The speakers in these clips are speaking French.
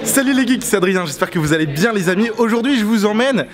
Salut les geeks, c'est Adrien, j'espère que vous allez bien les amis. Aujourd'hui je vous emmène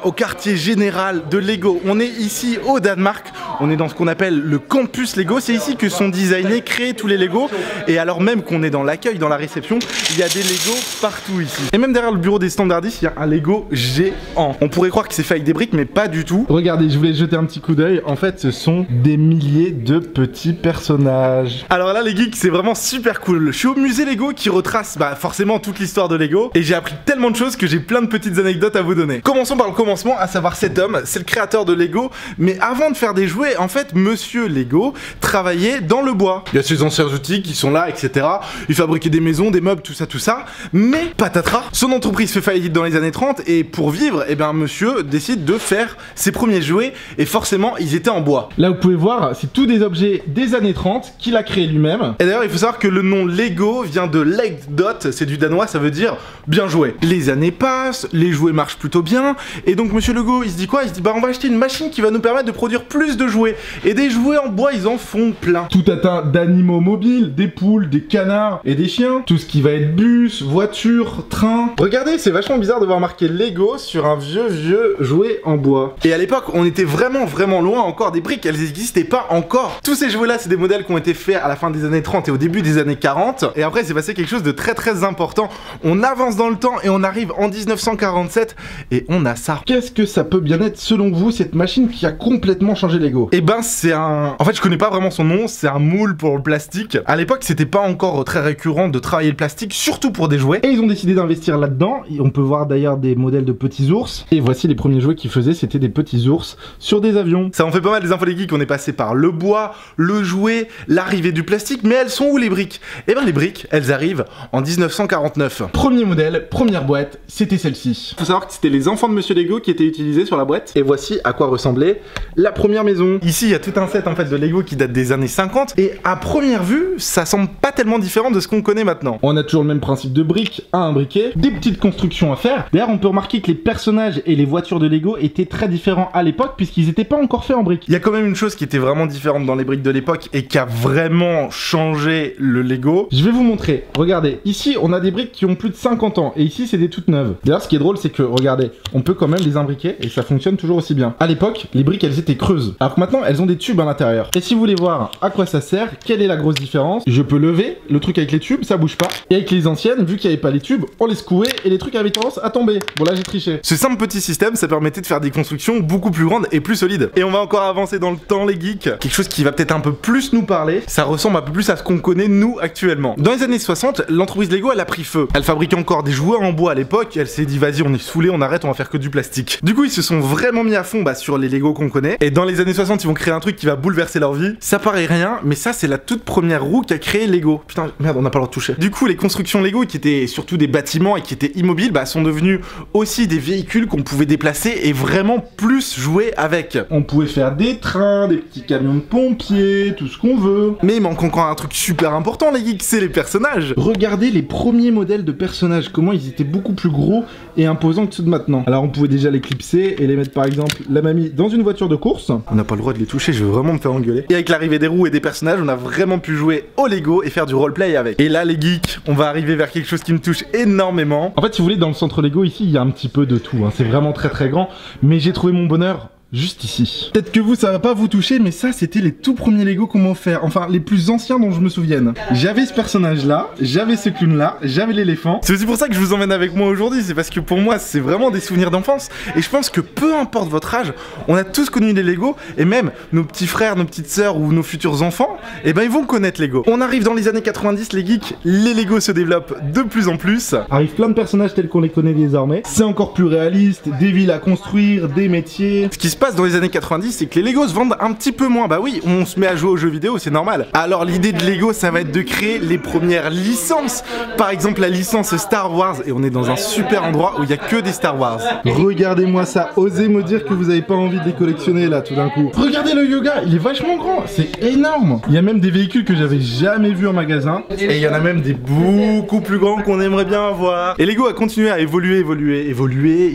au quartier général de Lego. On est ici au Danemark, on est dans ce qu'on appelle le campus Lego. C'est ici que sont designés, créés tous les Lego. Et alors même qu'on est dans l'accueil, dans la réception, il y a des Lego partout ici. Et même derrière le bureau des standardistes, il y a un Lego géant. On pourrait croire que c'est fait avec des briques, mais pas du tout. Regardez, je voulais jeter un petit coup d'œil. En fait, ce sont des milliers de petits personnages. Alors là les geeks, c'est vraiment super cool. Je suis au musée Lego qui retrace forcément toute l'histoire de Lego. Et j'ai appris tellement de choses que j'ai plein de petites anecdotes à vous donner. Commençons par le commencement, à savoir cet homme, c'est le créateur de Lego. Mais avant de faire des jouets, en fait, monsieur Lego travaillait dans le bois. Il y a ses anciens outils qui sont là, etc. Il fabriquait des maisons, des meubles, tout ça. Mais patatras, son entreprise fait faillite dans les années 30 et pour vivre, monsieur décide de faire ses premiers jouets et forcément, ils étaient en bois. Là, vous pouvez voir, c'est tous des objets des années 30 qu'il a créé lui-même. Et d'ailleurs, il faut savoir que le nom Lego vient de Legdot, c'est du danois, ça veut dire bien joué. Les années passent, les jouets marchent plutôt bien et donc monsieur Lego, il se dit quoi? Il se dit on va acheter une machine qui va nous permettre de produire plus de jouets. Et des jouets en bois, ils en font plein. Tout atteint d'animaux mobiles, des poules, des canards et des chiens. Tout ce qui va être bus, voiture, train. Regardez, c'est vachement bizarre de voir marqué Lego sur un vieux jouet en bois. Et à l'époque, on était vraiment loin encore des briques. Elles n'existaient pas encore. Tous ces jouets-là, c'est des modèles qui ont été faits à la fin des années 30 et au début des années 40. Et après, c'est passé quelque chose de très important. On avance dans le temps et on arrive en 1947 et on a ça. Qu'est-ce que ça peut bien être selon vous, cette machine qui a complètement changé Lego? C'est un... En fait, je connais pas vraiment son nom, c'est un moule pour le plastique. À l'époque, c'était pas encore très récurrent de travailler le plastique, surtout pour des jouets. Et ils ont décidé d'investir là-dedans. On peut voir d'ailleurs des modèles de petits ours. Et voici les premiers jouets qu'ils faisaient, c'était des petits ours sur des avions. Ça en fait pas mal des infos les geeks, on est passé par le bois, le jouet, l'arrivée du plastique, mais elles sont où les briques? Les briques, elles arrivent en 1949. Premier modèle, première boîte, c'était celle-ci. Faut savoir que c'était les enfants de monsieur Lego qui étaient utilisés sur la boîte. Et voici à quoi ressemblait la première maison. Ici, il y a tout un set en fait de Lego qui date des années 50. Et à première vue, ça semble pas tellement différent de ce qu'on connaît maintenant. On a toujours le même principe de briques à imbriquer, des petites constructions à faire. D'ailleurs, on peut remarquer que les personnages et les voitures de Lego étaient très différents à l'époque puisqu'ils n'étaient pas encore faits en briques. Il y a quand même une chose qui était vraiment différente dans les briques de l'époque et qui a vraiment changé le Lego. Je vais vous montrer. Regardez, ici, on a des briques qui ont plus de 50 ans et ici, c'est des toutes neuves. D'ailleurs, ce qui est drôle, c'est que, regardez, on peut quand même les imbriquer et ça fonctionne toujours aussi bien. À l'époque, les briques, elles étaient creuses. Alors que maintenant, elles ont des tubes à l'intérieur. Et si vous voulez voir à quoi ça sert, quelle est la grosse différence, je peux lever le truc avec les tubes, ça bouge pas. Et avec les anciennes, vu qu'il n'y avait pas les tubes, on les secouait et les trucs avaient tendance à tomber. Bon là, j'ai triché. Ce simple petit système, ça permettait de faire des constructions beaucoup plus grandes et plus solides. Et on va encore avancer dans le temps, les geeks. Quelque chose qui va peut-être un peu plus nous parler. Ça ressemble un peu plus à ce qu'on connaît nous actuellement. Dans les années 60, l'entreprise Lego, elle a pris feu. Elle fabriquait encore des jouets en bois à l'époque. Elle s'est dit, vas-y, on est saoulé, on arrête, on va faire que du plastique. Du coup, ils se sont vraiment mis à fond sur les Lego qu'on connaît. Et dans les années 60, ils vont créer un truc qui va bouleverser leur vie. Ça paraît rien, mais ça, c'est la toute première roue qui a créé Lego. Putain, merde, on n'a pas le droit de toucher. Du coup, les constructions Lego qui étaient surtout des bâtiments et qui étaient immobiles, sont devenus aussi des véhicules qu'on pouvait déplacer et vraiment plus jouer avec. On pouvait faire des trains, des petits camions de pompiers, tout ce qu'on veut. Mais il manque encore un truc super important, les geeks, c'est les personnages. Regardez les premiers modèles de personnages, comment ils étaient beaucoup plus gros et imposants que ceux de maintenant. Alors on pouvait déjà les clipser et les mettre par exemple la mamie dans une voiture de course. On n'a pas le droit de les toucher, je veux vraiment me faire engueuler. Et avec l'arrivée des roues et des personnages, on a vraiment pu jouer au Lego et faire du roleplay avec. Et là les geeks, on va arriver vers quelque chose qui me touche énormément. En fait si vous voulez, dans le centre Lego ici, il y a un petit peu de tout, hein. C'est vraiment très grand, mais j'ai trouvé mon bonheur juste ici. Peut-être que vous, ça va pas vous toucher, mais ça, c'était les tout premiers Lego qu'on m'a offert. Enfin, les plus anciens dont je me souvienne. J'avais ce personnage-là, j'avais ce clown-là, j'avais l'éléphant. C'est aussi pour ça que je vous emmène avec moi aujourd'hui. C'est parce que pour moi, c'est vraiment des souvenirs d'enfance. Et je pense que peu importe votre âge, on a tous connu les Lego. Et même nos petits frères, nos petites sœurs ou nos futurs enfants, ils vont connaître Lego. On arrive dans les années 90, les geeks. Les Lego se développent de plus en plus. Arrivent plein de personnages tels qu'on les connaît désormais. C'est encore plus réaliste, des villes à construire, des métiers. Ce qui se passe dans les années 90, c'est que les Lego se vendent un petit peu moins. Bah oui, on se met à jouer aux jeux vidéo, c'est normal. Alors l'idée de Lego, ça va être de créer les premières licences. Par exemple la licence Star Wars. Et on est dans un super endroit où il n'y a que des Star Wars. Regardez-moi ça, osez me dire que vous avez pas envie de les collectionner là tout d'un coup. Regardez le yoga, il est vachement grand, c'est énorme. Il y a même des véhicules que j'avais jamais vus en magasin. Et il y en a même des beaucoup plus grands qu'on aimerait bien avoir. Et Lego a continué à évoluer.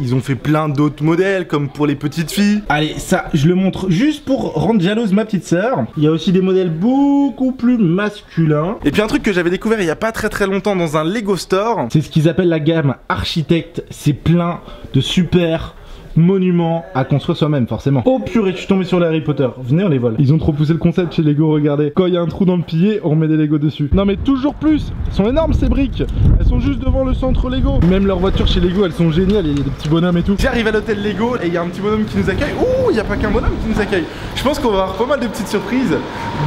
Ils ont fait plein d'autres modèles comme pour les petites filles. Allez, ça, je le montre juste pour rendre jalouse ma petite sœur. Il y a aussi des modèles beaucoup plus masculins. Et puis un truc que j'avais découvert il y a pas très longtemps dans un Lego Store, c'est ce qu'ils appellent la gamme architecte. C'est plein de super monuments à construire soi-même, forcément. Oh purée, je suis tombé sur les Harry Potter. Venez, on les vole. Ils ont trop poussé le concept chez Lego, regardez. Quand il y a un trou dans le pilier, on remet des Lego dessus. Non mais toujours plus. Elles sont énormes ces briques. Elles sont juste devant le centre Lego. Même leurs voitures chez Lego, elles sont géniales. Il y a des petits bonhommes et tout. J'arrive à l'hôtel Lego et il y a un petit bonhomme qui nous accueille. Ouh, il n'y a pas qu'un bonhomme qui nous accueille. Je pense qu'on va avoir pas mal de petites surprises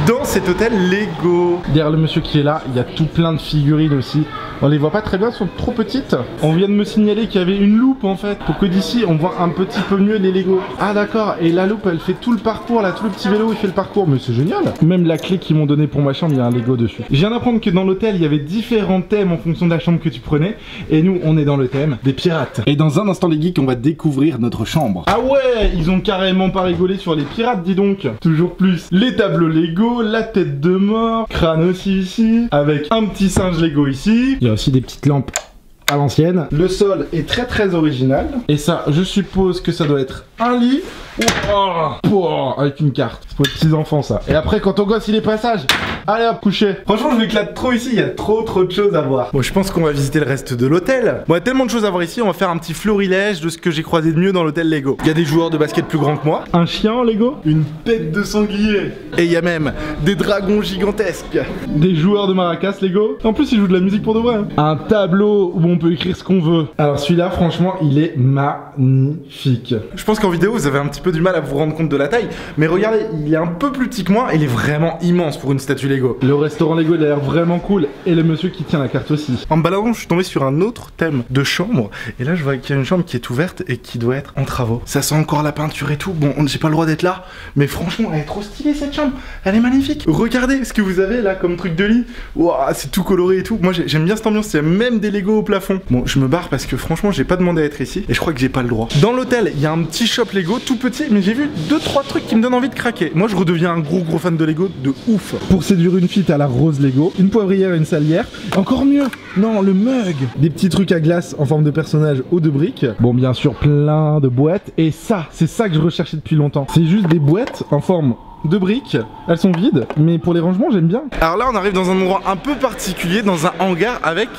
dans cet hôtel Lego. Derrière le monsieur qui est là, il y a tout plein de figurines aussi. On les voit pas très bien, elles sont trop petites. On vient de me signaler qu'il y avait une loupe en fait, pour que d'ici on voit un petit peu mieux les Lego. Ah d'accord, et la loupe elle fait tout le parcours là, tout le petit vélo il fait le parcours, mais c'est génial. Même la clé qu'ils m'ont donnée pour ma chambre, il y a un Lego dessus. Je viens d'apprendre que dans l'hôtel il y avait différents thèmes en fonction de la chambre que tu prenais, et nous on est dans le thème des pirates. Et dans un instant les geeks, on va découvrir notre chambre. Ah ouais, ils ont carrément pas rigolé sur les pirates, dis donc. Toujours plus. Les tableaux Lego, la tête de mort, crâne aussi ici, avec un petit singe Lego ici. Il y a aussi des petites lampes à l'ancienne. Le sol est très original. Et ça, je suppose que ça doit être un lit. Oh, avec une carte. C'est pour les petits enfants ça. Et après quand ton gosse il est passage, allez hop, coucher. Franchement je m'éclate trop ici, il y a trop de choses à voir. Bon, je pense qu'on va visiter le reste de l'hôtel. Bon, il y a tellement de choses à voir ici, on va faire un petit florilège de ce que j'ai croisé de mieux dans l'hôtel Lego. Il y a des joueurs de basket plus grands que moi. Un chien en Lego. Une tête de sanglier. Et il y a même des dragons gigantesques. Des joueurs de maracas Lego. En plus ils jouent de la musique pour de vrai. Un tableau où on peut écrire ce qu'on veut. Alors celui-là franchement il est magnifique. Je pense qu'en vidéo vous avez un petit peu du mal à vous rendre compte de la taille, mais regardez, il est un peu plus petit que moi, il est vraiment immense pour une statue Lego. Le restaurant Lego il a l'air vraiment cool, et le monsieur qui tient la carte aussi. En me baladant, je suis tombé sur un autre thème de chambre, et là je vois qu'il y a une chambre qui est ouverte et qui doit être en travaux. Ça sent encore la peinture et tout, bon, j'ai pas le droit d'être là, mais franchement, elle est trop stylée cette chambre, elle est magnifique. Regardez ce que vous avez là comme truc de lit, waouh, c'est tout coloré et tout. Moi j'aime bien cette ambiance, il y a même des Lego au plafond. Bon, je me barre parce que franchement, j'ai pas demandé à être ici, et je crois que j'ai pas le droit. Dans l'hôtel, il y a un petit shop Lego tout petit, mais j'ai vu 2-3 trucs qui me donnent envie de craquer. Moi je redeviens un gros fan de Lego de ouf. Pour séduire une fille, t'as la rose Lego, une poivrière et une salière. Encore mieux, non, le mug. Des petits trucs à glace en forme de personnage ou de briques. Bon, bien sûr plein de boîtes. Et ça, c'est ça que je recherchais depuis longtemps. C'est juste des boîtes en forme de briques, elles sont vides, mais pour les rangements j'aime bien. Alors là on arrive dans un endroit un peu particulier, dans un hangar avec,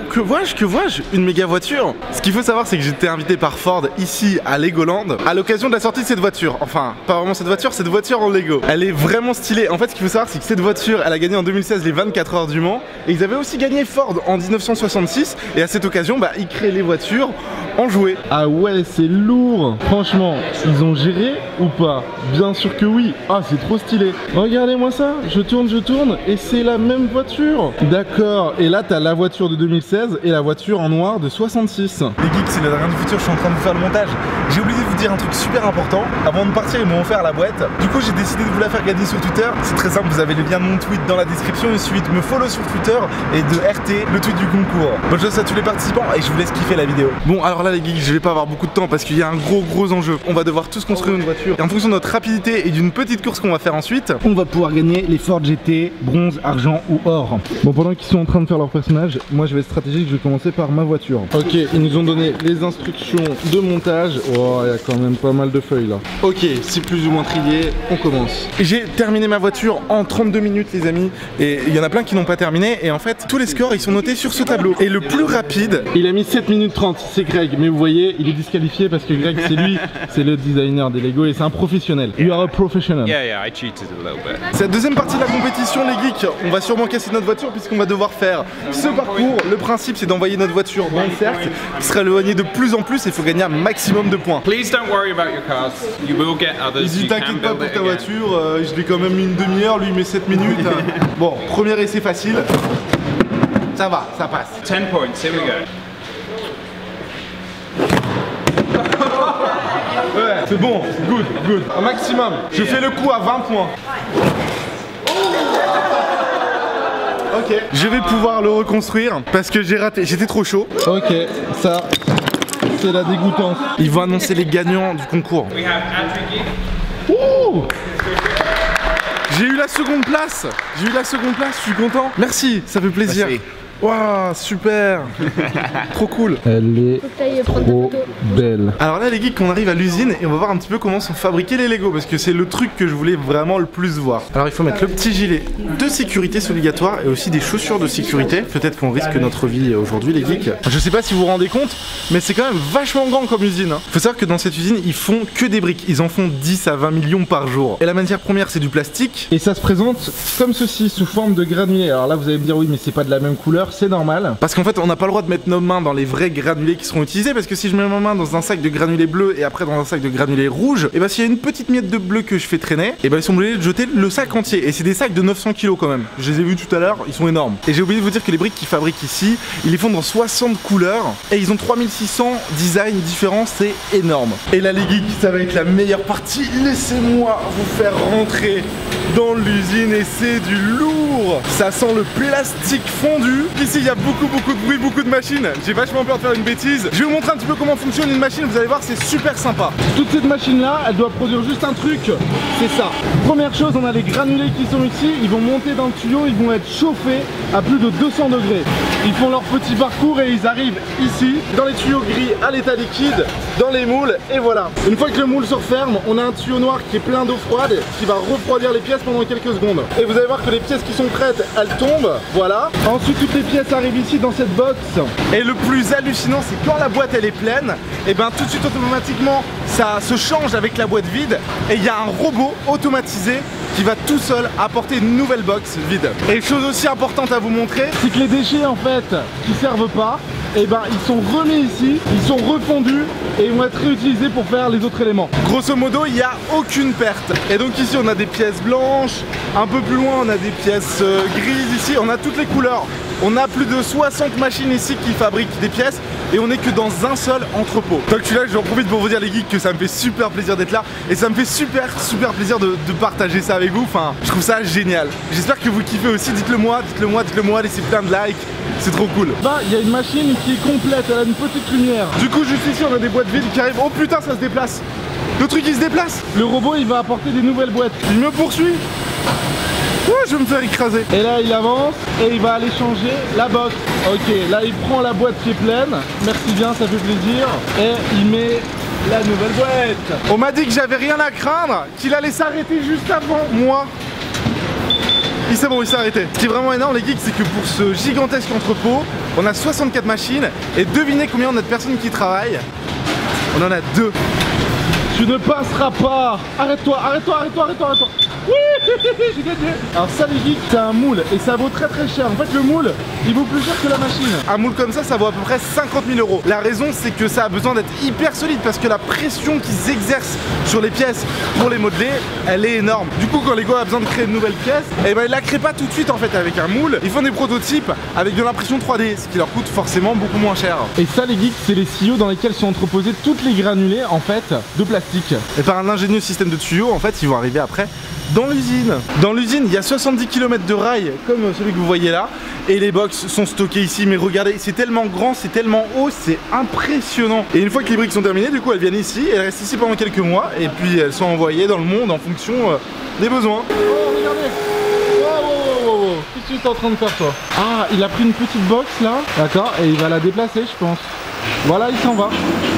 que vois-je, une méga voiture. Ce qu'il faut savoir c'est que j'étais invité par Ford ici à Legoland à l'occasion de la sortie de cette voiture. Enfin, pas vraiment cette voiture en Lego. Elle est vraiment stylée. En fait ce qu'il faut savoir c'est que cette voiture elle a gagné en 2016 les 24 heures du Mans, et ils avaient aussi gagné Ford en 1966, et à cette occasion bah ils créent les voitures en jouet. Ah ouais, c'est lourd. Franchement, ils ont géré ou pas? Bien sûr que oui. Ah, c'est trop stylé. Regardez-moi ça, je tourne et c'est la même voiture. D'accord, et là t'as la voiture de 2016 et la voiture en noir de 66. Les geeks, c'est le dernier du futur, je suis en train de vous faire le montage. J'ai oublié de vous dire un truc super important. Avant de partir, ils m'ont offert la boîte. Du coup, j'ai décidé de vous la faire gagner sur Twitter. C'est très simple, vous avez le lien de mon tweet dans la description. Il suffit de me follow sur Twitter et de RT le tweet du concours. Bonne chance à tous les participants et je vous laisse kiffer la vidéo. Bon, alors là les geeks, je vais pas avoir beaucoup de temps parce qu'il y a un gros enjeu. On va devoir tous construire une voiture. Et en fonction de notre rapidité et d'une petite course qu'on va faire ensuite, on va pouvoir gagner les Ford GT, bronze, argent ou or. Bon, pendant qu'ils sont en train de faire leur personnage, moi je vais être stratégique, je vais commencer par ma voiture. Ok, ils nous ont donné les instructions de montage. Oh, il y a quand même pas mal de feuilles là. Ok, c'est plus ou moins trié, on commence. J'ai terminé ma voiture en 32 minutes les amis, et il y en a plein qui n'ont pas terminé, et en fait tous les scores ils sont notés sur ce tableau. Et le plus rapide, il a mis 7 minutes 30, c'est Greg, mais vous voyez, il est disqualifié parce que Greg c'est lui, c'est le designer des Lego et c'est un professionnel. You are a professional. Yeah, I cheated a little bit. C'est la deuxième partie de la compétition les geeks. On va sûrement casser notre voiture puisqu'on va devoir faire ce parcours. Le principe c'est d'envoyer notre voiture dans le cercle qui sera éloigné de plus en plus et il faut gagner un maximum de points. Please don't worry about your cars. You will get others. Il dit t'inquiète pas pour ta voiture, je l'ai quand même mis une demi-heure, lui il met 7 minutes. Bon, premier essai facile. Ça va, ça passe. 10 points, here we go. Ouais, c'est bon, good. Un maximum. Je fais le coup à 20 points. Ok, je vais pouvoir le reconstruire parce que j'ai raté, j'étais trop chaud. Ok, ça, c'est la dégoûtance. Ils vont annoncer les gagnants du concours. Ouh, j'ai eu la seconde place. Je suis content. Merci, ça fait plaisir. Merci. Waouh, super. Trop cool. Elle est trop belle. Alors là les geeks, on arrive à l'usine et on va voir un petit peu comment sont fabriqués les Lego, parce que c'est le truc que je voulais vraiment le plus voir. Alors il faut mettre le petit gilet de sécurité, c'est obligatoire, et aussi des chaussures de sécurité. Peut-être qu'on risque notre vie aujourd'hui les geeks. Je sais pas si vous vous rendez compte, mais c'est quand même vachement grand comme usine, hein. Faut savoir que dans cette usine ils font que des briques, ils en font 10 à 20 millions par jour. Et la matière première c'est du plastique. Et ça se présente comme ceci, sous forme de granulés. Alors là vous allez me dire oui mais c'est pas de la même couleur, c'est normal. Parce qu'en fait on n'a pas le droit de mettre nos mains dans les vrais granulés qui seront utilisés, parce que si je mets ma main dans un sac de granulés bleus et après dans un sac de granulés rouges, et bah s'il y a une petite miette de bleu que je fais traîner, et bah ils sont obligés de jeter le sac entier. Et c'est des sacs de 900 kg quand même. Je les ai vus tout à l'heure, ils sont énormes. Et j'ai oublié de vous dire que les briques qu'ils fabriquent ici, ils les font dans 60 couleurs et ils ont 3600 designs différents, c'est énorme. Et là les geeks, ça va être la meilleure partie. Laissez-moi vous faire rentrer dans l'usine et c'est du lourd. Ça sent le plastique fondu. Ici il y a beaucoup de bruit, beaucoup de machines. J'ai vachement peur de faire une bêtise. Je vais vous montrer un petit peu comment fonctionne une machine, vous allez voir, c'est super sympa. Toute cette machine là, elle doit produire juste un truc, c'est ça. Première chose, on a les granulés qui sont ici, ils vont monter dans le tuyau, ils vont être chauffés à plus de 200 degrés. Ils font leur petit parcours et ils arrivent ici, dans les tuyaux gris à l'état liquide, dans les moules, et voilà. Une fois que le moule se referme, on a un tuyau noir qui est plein d'eau froide, qui va refroidir les pièces pendant quelques secondes. Et vous allez voir que les pièces qui sont prêtes, elles tombent, voilà. Ensuite, toutes les pièces arrivent ici dans cette box. Et le plus hallucinant, c'est quand la boîte elle est pleine, et ben tout de suite automatiquement ça se change avec la boîte vide, et il y a un robot automatisé qui va tout seul apporter une nouvelle box vide. Et chose aussi importante à vous montrer, c'est que les déchets en fait qui servent pas, et ben ils sont remis ici, ils sont refondus et ils vont être réutilisés pour faire les autres éléments. Grosso modo, il n'y a aucune perte. Et donc ici on a des pièces blanches, un peu plus loin on a des pièces grises, ici on a toutes les couleurs. On a plus de 60 machines ici qui fabriquent des pièces et on est que dans un seul entrepôt. Donc je suis là, j'en profite pour vous dire les geeks que ça me fait super plaisir d'être là et ça me fait super plaisir de partager ça avec vous. Enfin, je trouve ça génial. J'espère que vous kiffez aussi, dites-le moi, laissez plein de likes, c'est trop cool. Bah, il y a une machine qui est complète, elle a une petite lumière. Du coup, juste ici, on a des boîtes vides qui arrivent. Oh putain, ça se déplace. Le truc il se déplace. Le robot il va apporter des nouvelles boîtes. Il me poursuit. Oh, je vais me faire écraser. Et là il avance et il va aller changer la box. Ok, là il prend la boîte qui est pleine. Merci bien, ça fait plaisir. Et il met la nouvelle boîte. On m'a dit que j'avais rien à craindre, qu'il allait s'arrêter juste avant moi. C'est bon, il s'est arrêté. Ce qui est vraiment énorme les geeks, c'est que pour ce gigantesque entrepôt, on a 64 machines. Et devinez combien on a de personnes qui travaillent. On en a 2. Tu ne passeras pas. Arrête-toi. Oui, j'ai gagné. Alors ça les geeks, c'est un moule et ça vaut très cher. En fait le moule, il vaut plus cher que la machine. Un moule comme ça vaut à peu près 50 000 €. La raison c'est que ça a besoin d'être hyper solide parce que la pression qu'ils exercent sur les pièces pour les modeler, elle est énorme. Du coup quand Lego a besoin de créer une nouvelle pièce, et ben ils la créent pas tout de suite en fait avec un moule. Ils font des prototypes avec de l'impression 3D, ce qui leur coûte forcément beaucoup moins cher. Et ça les geeks, c'est les tuyaux dans lesquels sont entreposés toutes les granulés en fait de plastique. Et par un ingénieux système de tuyaux, en fait ils vont arriver après dans l'usine. Dans l'usine, il y a 70 km de rails comme celui que vous voyez là. Et les box sont stockées ici. Mais regardez, c'est tellement grand, c'est tellement haut, c'est impressionnant. Et une fois que les briques sont terminées, du coup elles viennent ici. Elles restent ici pendant quelques mois. Et puis elles sont envoyées dans le monde en fonction des besoins. Oh, regardez. Wow. Qu'est-ce que tu es en train de faire toi? Ah, il a pris une petite box là. D'accord, et il va la déplacer je pense. Voilà, il s'en va.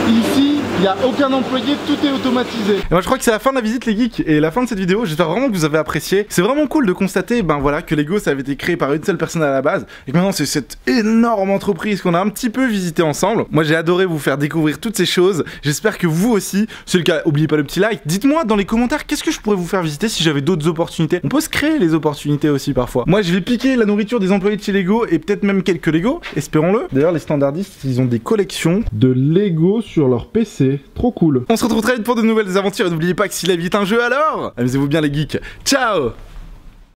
Ici, il n'y a aucun employé, tout est automatisé. Et moi je crois que c'est la fin de la visite les geeks et la fin de cette vidéo. J'espère vraiment que vous avez apprécié. C'est vraiment cool de constater voilà, que Lego ça avait été créé par une seule personne à la base et que maintenant c'est cette énorme entreprise qu'on a un petit peu visité ensemble. Moi j'ai adoré vous faire découvrir toutes ces choses. J'espère que vous aussi, c'est le cas, n'oubliez pas le petit like. Dites-moi dans les commentaires qu'est-ce que je pourrais vous faire visiter si j'avais d'autres opportunités. On peut se créer les opportunités aussi parfois. Moi je vais piquer la nourriture des employés de chez Lego et peut-être même quelques Lego, espérons-le. D'ailleurs les standardistes ils ont des collections de Lego sur leur PC, trop cool. On se retrouve très vite pour de nouvelles aventures et n'oubliez pas que si la vie est un jeu alors, amusez-vous bien les geeks. Ciao!